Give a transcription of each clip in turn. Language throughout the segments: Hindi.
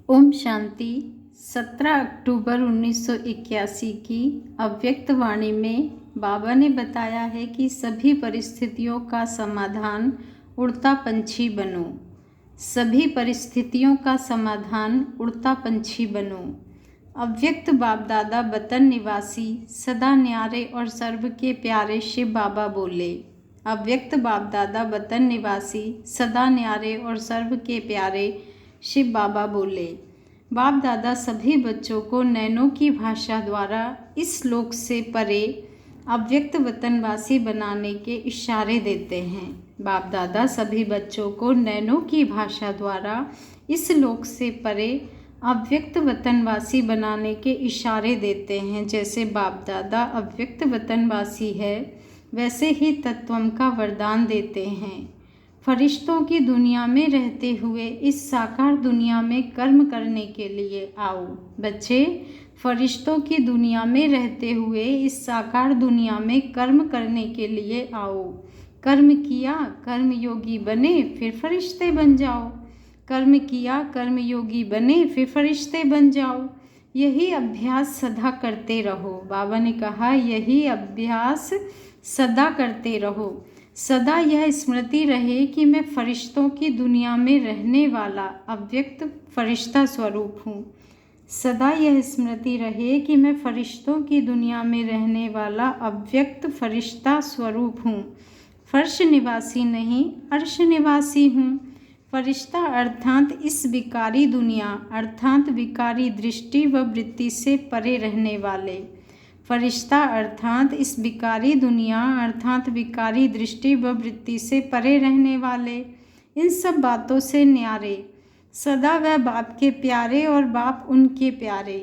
ओम शांति। 17 अक्टूबर 1981 की अव्यक्त वाणी में बाबा ने बताया है कि सभी परिस्थितियों का समाधान उड़ता पंछी बनो। सभी परिस्थितियों का समाधान उड़ता पंछी बनो। अव्यक्त बाप दादा वतन निवासी सदा न्यारे और सर्व के प्यारे शिव बाबा बोले। अव्यक्त बाप दादा वतन निवासी सदा न्यारे और सर्व के प्यारे शिव बाबा बोले। बाप दादा सभी बच्चों को नैनों की भाषा द्वारा इस लोक से परे अव्यक्त वतनवासी बनाने के इशारे देते हैं। बाप दादा सभी बच्चों को नैनों की भाषा द्वारा इस लोक से परे अव्यक्त वतनवासी बनाने के इशारे देते हैं। जैसे बाप दादा अव्यक्त वतनवासी है, वैसे ही तत्वम का वरदान देते हैं। फरिश्तों की दुनिया में रहते हुए इस साकार दुनिया में कर्म करने के लिए आओ। बच्चे, फरिश्तों की दुनिया में रहते हुए इस साकार दुनिया में कर्म करने के लिए आओ। कर्म किया, कर्म योगी बने, फिर फरिश्ते बन जाओ। कर्म किया, कर्म योगी बने, फिर फरिश्ते बन जाओ। यही अभ्यास सदा करते रहो। बाबा ने कहा, यही अभ्यास सदा करते रहो। सदा यह स्मृति रहे कि मैं फरिश्तों की दुनिया में रहने वाला अव्यक्त फरिश्ता स्वरूप हूँ। सदा यह स्मृति रहे कि मैं फरिश्तों की दुनिया में रहने वाला अव्यक्त फरिश्ता स्वरूप हूँ। फर्श निवासी नहीं, अर्श निवासी हूँ। फरिश्ता अर्थात इस विकारी दुनिया अर्थात विकारी दृष्टि व वृत्ति से परे रहने वाले। फरिश्ता अर्थात इस विकारी दुनिया अर्थात विकारी दृष्टि व वृत्ति से परे रहने वाले, इन सब बातों से न्यारे, सदा वह बाप के प्यारे और बाप उनके प्यारे,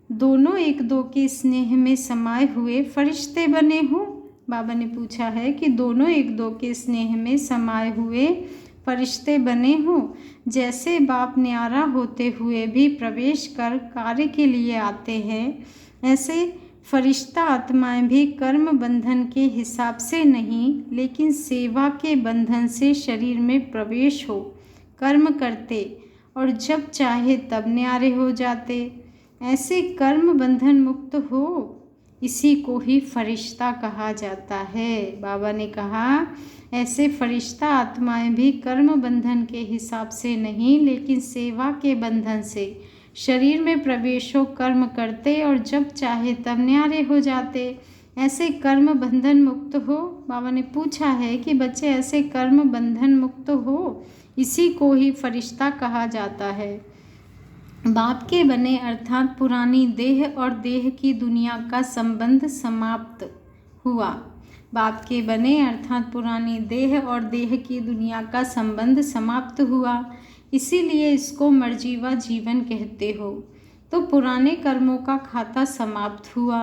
दोनों एक दो के स्नेह में समाये हुए फरिश्ते बने हों। बाबा ने पूछा है कि दोनों एक दो के स्नेह में समाये हुए फरिश्ते बने हों। जैसे बाप न्यारा होते हुए भी प्रवेश कर कार्य के लिए आते हैं, ऐसे फरिश्ता आत्माएं भी कर्म बंधन के हिसाब से नहीं लेकिन सेवा के बंधन से शरीर में प्रवेश हो कर्म करते और जब चाहे तब न्यारे हो जाते। ऐसे कर्म बंधन मुक्त हो, इसी को ही फरिश्ता कहा जाता है। बाबा ने कहा, ऐसे फरिश्ता आत्माएं भी कर्म बंधन के हिसाब से नहीं लेकिन सेवा के बंधन से शरीर में प्रवेश हो कर्म करते और जब चाहे तब न्यारे हो जाते। ऐसे कर्म बंधन मुक्त हो। बाबा ने पूछा है कि बच्चे ऐसे कर्म बंधन मुक्त हो, इसी को ही फरिश्ता कहा जाता है। बाप के बने अर्थात पुरानी देह और देह की दुनिया का संबंध समाप्त हुआ। बाप के बने अर्थात पुरानी देह और देह की दुनिया का संबंध समाप्त हुआ, इसीलिए इसको मर्जीवा जीवन कहते हो। तो पुराने कर्मों का खाता समाप्त हुआ,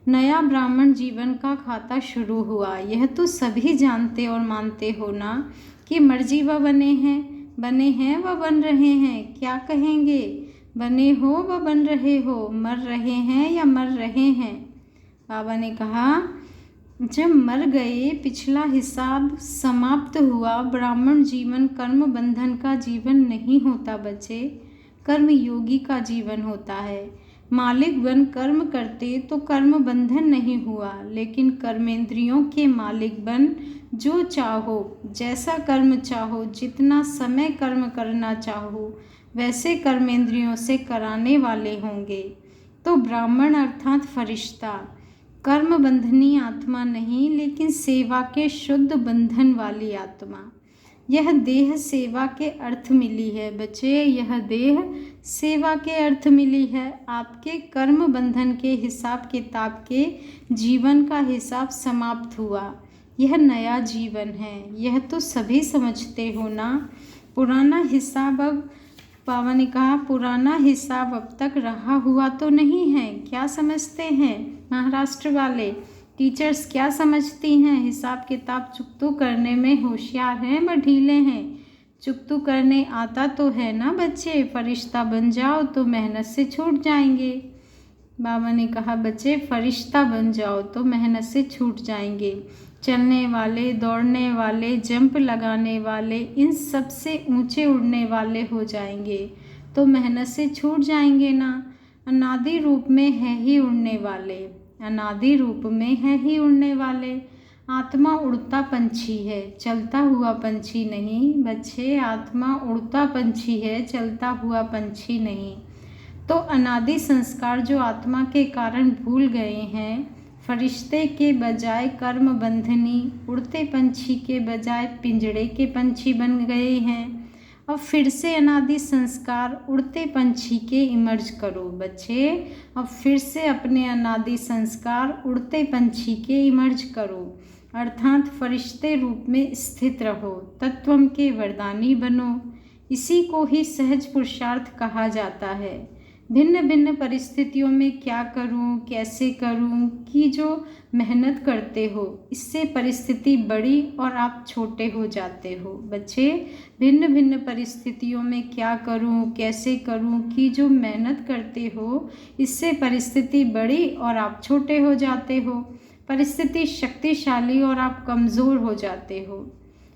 नया ब्राह्मण जीवन का खाता शुरू हुआ। यह तो सभी जानते और मानते हो ना कि मर्जीवा बने हैं व बन रहे हैं। क्या कहेंगे? बने हो व बन रहे हो, मर रहे हैं या मर रहे हैं। बाबा ने कहा, जब मर गए, पिछला हिसाब समाप्त हुआ। ब्राह्मण जीवन कर्म बंधन का जीवन नहीं होता बच्चे, कर्म योगी का जीवन होता है। मालिक बन कर्म करते तो कर्म बंधन नहीं हुआ, लेकिन कर्मेंद्रियों के मालिक बन जो चाहो, जैसा कर्म चाहो, जितना समय कर्म करना चाहो, वैसे कर्मेंद्रियों से कराने वाले होंगे। तो ब्राह्मण अर्थात फरिश्ता कर्म बंधनी आत्मा नहीं लेकिन सेवा के शुद्ध बंधन वाली आत्मा। यह देह सेवा के अर्थ मिली है बच्चे, यह देह सेवा के अर्थ मिली है। आपके कर्म बंधन के हिसाब किताब के जीवन का हिसाब समाप्त हुआ, यह नया जीवन है। यह तो सभी समझते हो ना। पुराना हिसाब अब बाबा ने कहा, पुराना हिसाब अब तक रहा हुआ तो नहीं है। क्या समझते हैं महाराष्ट्र वाले टीचर्स, क्या समझती हैं? हिसाब किताब चुकतू करने में होशियार हैं व ढीले हैं। चुकतू करने आता तो है ना बच्चे। फरिश्ता बन जाओ तो मेहनत से छूट जाएंगे। बाबा ने कहा, बच्चे फरिश्ता बन जाओ तो मेहनत से छूट जाएंगे। चलने वाले, दौड़ने वाले, जंप लगाने वाले, इन सब से ऊंचे उड़ने वाले हो जाएंगे। तो मेहनत से छूट जाएंगे ना। अनादि रूप में है ही उड़ने वाले, अनादि रूप में है ही उड़ने वाले। आत्मा उड़ता पंछी है, चलता हुआ पंछी नहीं बच्चे। आत्मा उड़ता पंछी है, चलता हुआ पंछी नहीं। तो अनादि संस्कार जो आत्मा के कारण भूल गए हैं, फरिश्ते के बजाय कर्म बंधनी, उड़ते पंछी के बजाय पिंजड़े के पंछी बन गए हैं। अब फिर से अनादि संस्कार उड़ते पंछी के इमर्ज करो बच्चे। अब फिर से अपने अनादि संस्कार उड़ते पंछी के इमर्ज करो, अर्थात फरिश्ते रूप में स्थित रहो, तत्वम के वरदानी बनो। इसी को ही सहज पुरुषार्थ कहा जाता है। भिन्न भिन्न परिस्थितियों में क्या करूं, कैसे करूं की जो मेहनत करते हो, इससे परिस्थिति बड़ी और आप छोटे हो जाते हो बच्चे। भिन्न भिन्न परिस्थितियों में क्या करूं, कैसे करूं की जो मेहनत करते हो, इससे परिस्थिति बड़ी और आप छोटे हो जाते हो। परिस्थिति शक्तिशाली और आप कमज़ोर हो जाते हो।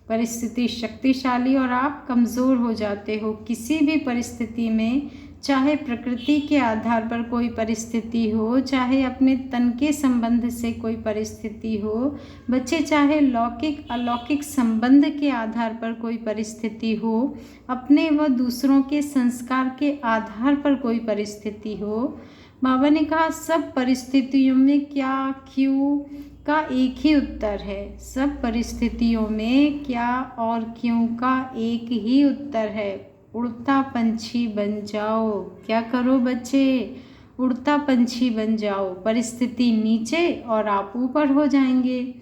परिस्थिति शक्तिशाली और आप कमज़ोर हो जाते हो। किसी भी परिस्थिति में, चाहे प्रकृति के आधार पर कोई परिस्थिति हो, चाहे अपने तन के संबंध से कोई परिस्थिति हो बच्चे, चाहे लौकिक अलौकिक संबंध के आधार पर कोई परिस्थिति हो, अपने व दूसरों के संस्कार के आधार पर कोई परिस्थिति हो, बाबा ने कहा सब परिस्थितियों में क्या क्यों का एक ही उत्तर है। सब परिस्थितियों में क्या और क्यों का एक ही उत्तर है। उड़ता पंछी बन जाओ। क्या करो बच्चे? उड़ता पंछी बन जाओ। परिस्थिति नीचे और आप ऊपर हो जाएंगे।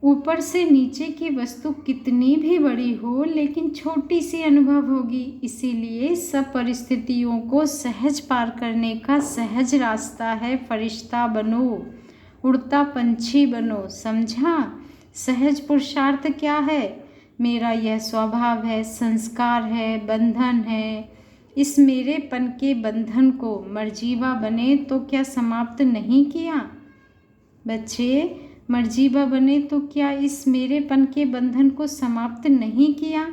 ऊपर से नीचे की वस्तु कितनी भी बड़ी हो लेकिन छोटी सी अनुभव होगी। इसीलिए सब परिस्थितियों को सहज पार करने का सहज रास्ता है फरिश्ता बनो, उड़ता पंछी बनो। समझा? सहज पुरुषार्थ क्या है? मेरा यह स्वभाव है, संस्कार है, बंधन है। इस मेरेपन के बंधन को मर्जीवा बने तो क्या समाप्त नहीं किया बच्चे? मर्जीवा बने तो क्या इस मेरेपन के बंधन को समाप्त नहीं किया?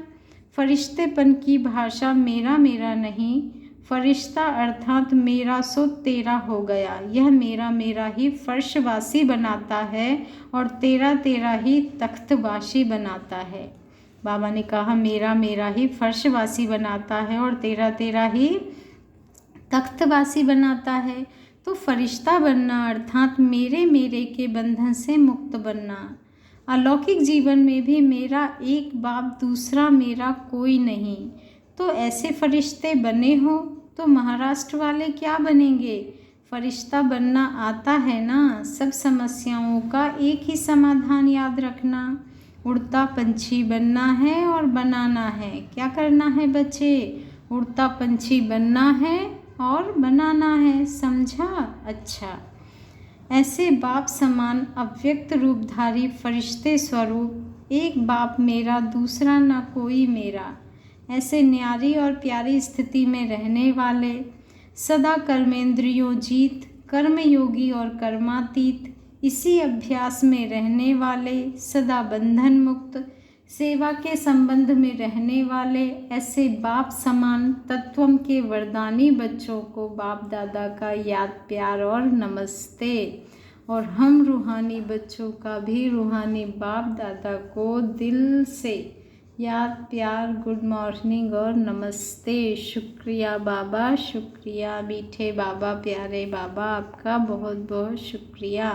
फरिश्तेपन की भाषा मेरा मेरा नहीं, फरिश्ता अर्थात मेरा सो तेरा हो गया। यह मेरा मेरा ही फर्शवासी बनाता है और तेरा तेरा ही तख्तवासी बनाता है। बाबा ने कहा मेरा मेरा ही फर्शवासी बनाता है और तेरा तेरा ही तख्तवासी बनाता है। तो फरिश्ता बनना अर्थात मेरे मेरे के बंधन से मुक्त बनना। अलौकिक जीवन में भी मेरा एक बाप दूसरा मेरा कोई नहीं। तो ऐसे फरिश्ते बने हो तो महाराष्ट्र वाले क्या बनेंगे? फरिश्ता बनना आता है ना। सब समस्याओं का एक ही समाधान याद रखना, उड़ता पंछी बनना है और बनाना है। क्या करना है बच्चे? उड़ता पंछी बनना है और बनाना है। समझा? अच्छा, ऐसे बाप समान अव्यक्त रूपधारी फरिश्ते स्वरूप एक बाप मेरा दूसरा ना कोई मेरा, ऐसे न्यारी और प्यारी स्थिति में रहने वाले, सदा कर्मेंद्रियों जीत, कर्मयोगी और कर्मातीत, इसी अभ्यास में रहने वाले, सदा बंधन मुक्त, सेवा के संबंध में रहने वाले, ऐसे बाप समान तत्वम के वरदानी बच्चों को बाप दादा का याद प्यार और नमस्ते। और हम रूहानी बच्चों का भी रूहानी बाप दादा को दिल से याद प्यार, गुड मॉर्निंग और नमस्ते। शुक्रिया बाबा, शुक्रिया मीठे बाबा, प्यारे बाबा, आपका बहुत बहुत शुक्रिया।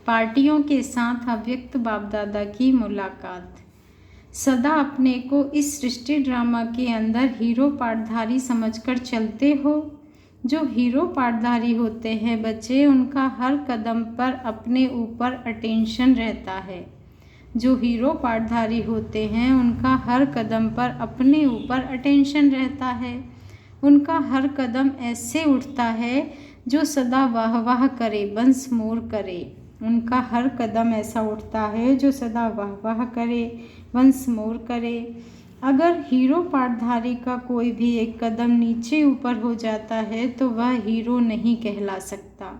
पार्टियों के साथ अव्यक्त बाप दादा की मुलाकात। सदा अपने को इस सृष्टि ड्रामा के अंदर हीरो पार्टधारी समझकर चलते हो। जो हीरो पार्टधारी होते हैं बच्चे, उनका हर कदम पर अपने ऊपर अटेंशन रहता है। जो हीरो पार्टधारी होते हैं उनका हर कदम पर अपने ऊपर अटेंशन रहता है। उनका हर कदम ऐसे उठता है जो सदा वाह वाह करे, वंस मोर करे। उनका हर कदम ऐसा उठता है जो सदा वाह वाह करे, वंस मोर करे। अगर हीरो पार्टधारी का कोई भी एक कदम नीचे ऊपर हो जाता है तो वह हीरो नहीं कहला सकता।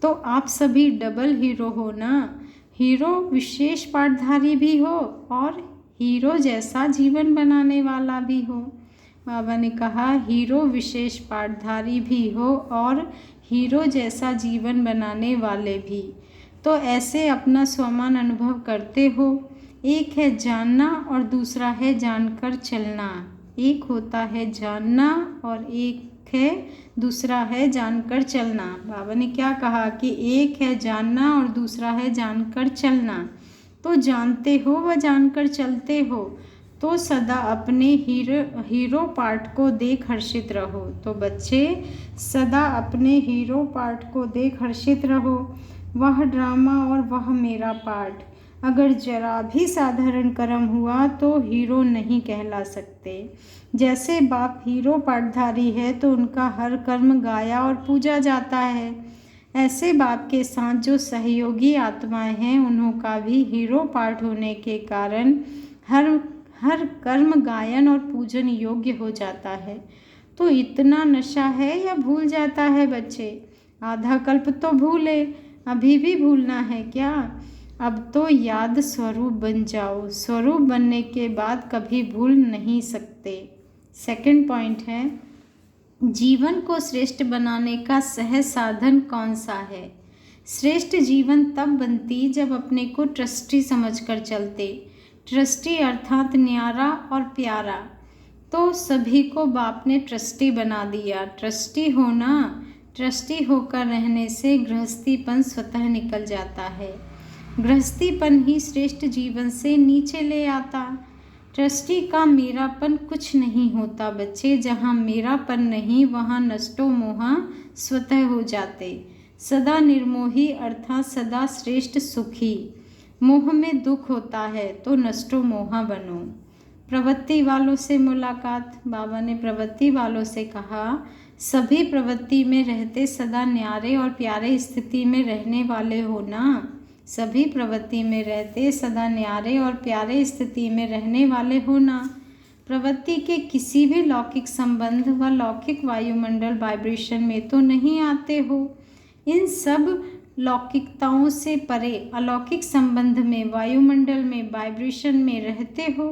तो आप सभी डबल हीरो हो ना। हीरो विशेष पार्टधारी भी हो और हीरो जैसा जीवन बनाने वाला भी हो। बाबा ने कहा हीरो विशेष पाठधारी भी हो और हीरो जैसा जीवन बनाने वाले भी। तो ऐसे अपना स्वमान अनुभव करते हो। एक है जानना और दूसरा है जानकर चलना। एक होता है जानना और एक है दूसरा है जानकर चलना। बाबा ने क्या कहा कि एक है जानना और दूसरा है जानकर चलना। तो जानते हो व जानकर चलते हो तो सदा अपने हीरो पार्ट को देख हर्षित रहो। तो बच्चे सदा अपने हीरो पार्ट को देख हर्षित रहो। वह ड्रामा और वह मेरा पार्ट अगर जरा भी साधारण कर्म हुआ तो हीरो नहीं कहला सकते। जैसे बाप हीरो पाठधारी है तो उनका हर कर्म गाया और पूजा जाता है। ऐसे बाप के साथ जो सहयोगी आत्माएं हैं उन्हों का भी हीरो पाठ होने के कारण हर कर्म गायन और पूजन योग्य हो जाता है। तो इतना नशा है या भूल जाता है बच्चे? आधा कल्प तो भूले, अभी भी भूलना है क्या? अब तो याद स्वरूप बन जाओ। स्वरूप बनने के बाद कभी भूल नहीं सकते। सेकंड पॉइंट है, जीवन को श्रेष्ठ बनाने का सहज साधन कौन सा है? श्रेष्ठ जीवन तब बनती जब अपने को ट्रस्टी समझकर चलते। ट्रस्टी अर्थात न्यारा और प्यारा। तो सभी को बाप ने ट्रस्टी बना दिया। ट्रस्टी होकर रहने से गृहस्थीपन स्वतः निकल जाता है। गृहस्थीपन ही श्रेष्ठ जीवन से नीचे ले आता। ट्रस्टी का मेरापन कुछ नहीं होता बच्चे। जहाँ मेरापन नहीं वहाँ नष्टो मोहा स्वतः हो जाते। सदा निर्मोही अर्थात सदा श्रेष्ठ सुखी। मोह में दुख होता है तो नष्टो मोहा बनो। प्रवृत्ति वालों से मुलाकात। बाबा ने प्रवृत्ति वालों से कहा, सभी प्रवृत्ति में रहते सदा न्यारे और प्यारे स्थिति में रहने वाले हो ना। सभी प्रवृत्ति में रहते सदा न्यारे और प्यारे स्थिति में रहने वाले हो ना। प्रवृत्ति के किसी भी लौकिक संबंध व लौकिक वायुमंडल वाइब्रेशन में तो नहीं आते हो। इन सब लौकिकताओं से परे अलौकिक संबंध में वायुमंडल में वाइब्रेशन में रहते हो।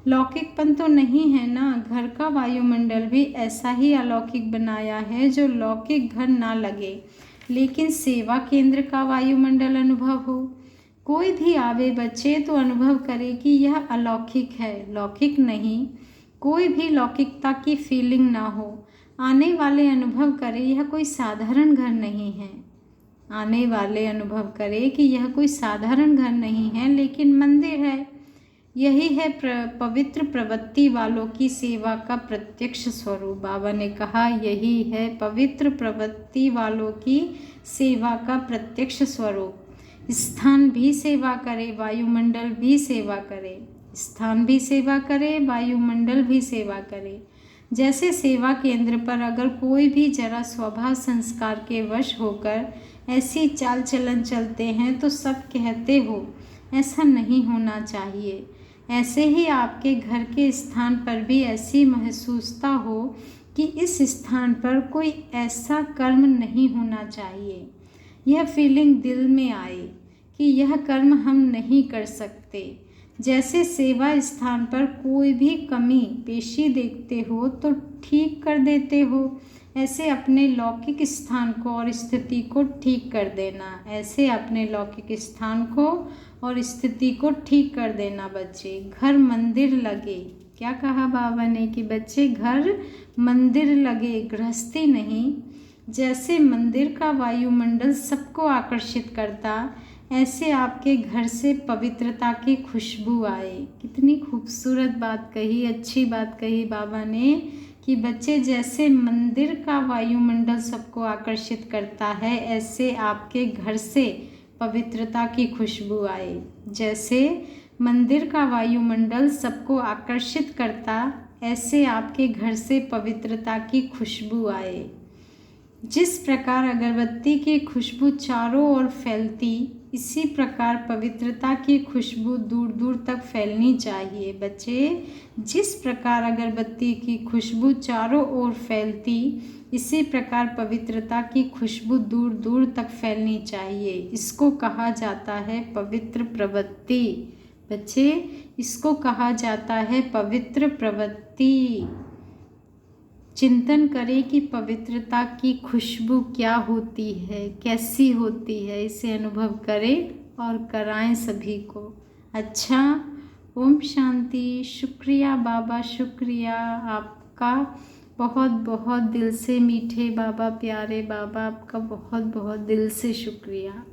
लौकिकपन तो नहीं है ना। घर का वायुमंडल भी ऐसा ही अलौकिक बनाया है जो लौकिक घर ना लगे, लेकिन सेवा केंद्र का वायुमंडल अनुभव हो। कोई भी आवे बच्चे तो अनुभव करे कि यह अलौकिक है, लौकिक नहीं। कोई भी लौकिकता की फीलिंग ना हो। आने वाले अनुभव करे यह कोई साधारण घर नहीं है। आने वाले अनुभव करे कि यह कोई साधारण घर नहीं है, लेकिन मंदिर है। यही है पवित्र प्रवृत्ति वालों की सेवा का प्रत्यक्ष स्वरूप। बाबा ने कहा यही है पवित्र प्रवृत्ति वालों की सेवा का प्रत्यक्ष स्वरूप। स्थान भी सेवा करे, वायुमंडल भी सेवा करे। स्थान भी सेवा करे, वायुमंडल भी सेवा करे। जैसे सेवा केंद्र पर अगर कोई भी जरा स्वभाव संस्कार के वश होकर ऐसी चाल चलन चलते हैं तो सब कहते हो ऐसा नहीं होना चाहिए। ऐसे ही आपके घर के स्थान पर भी ऐसी महसूसता हो कि इस स्थान पर कोई ऐसा कर्म नहीं होना चाहिए। यह फीलिंग दिल में आए कि यह कर्म हम नहीं कर सकते। जैसे सेवा स्थान पर कोई भी कमी पेशी देखते हो तो ठीक कर देते हो, ऐसे अपने लौकिक स्थान को और स्थिति को ठीक कर देना। ऐसे अपने लौकिक स्थान को और स्थिति को ठीक कर देना बच्चे। घर मंदिर लगे। क्या कहा बाबा ने कि बच्चे घर मंदिर लगे, गृहस्थी नहीं। जैसे मंदिर का वायुमंडल सबको आकर्षित करता, ऐसे आपके घर से पवित्रता की खुशबू आए। कितनी खूबसूरत बात कही, अच्छी बात कही बाबा ने कि बच्चे जैसे मंदिर का वायुमंडल सबको आकर्षित करता है, ऐसे आपके घर से पवित्रता की खुशबू आए। जैसे मंदिर का वायुमंडल सबको आकर्षित करता, ऐसे आपके घर से पवित्रता की खुशबू आए। जिस प्रकार अगरबत्ती की खुशबू चारों ओर फैलती, इसी प्रकार पवित्रता की खुशबू दूर दूर तक फैलनी चाहिए बच्चे। जिस प्रकार अगरबत्ती की खुशबू चारों ओर फैलती, इसी प्रकार पवित्रता की खुशबू दूर दूर तक फैलनी चाहिए। इसको कहा जाता है पवित्र प्रवृत्ति बच्चे। इसको कहा जाता है पवित्र प्रवृत्ति। चिंतन करें कि पवित्रता की खुशबू क्या होती है, कैसी होती है। इसे अनुभव करें और कराएं सभी को। अच्छा, ओम शांति। शुक्रिया बाबा, शुक्रिया आपका बहुत बहुत दिल से। मीठे बाबा, प्यारे बाबा, आपका बहुत बहुत दिल से शुक्रिया।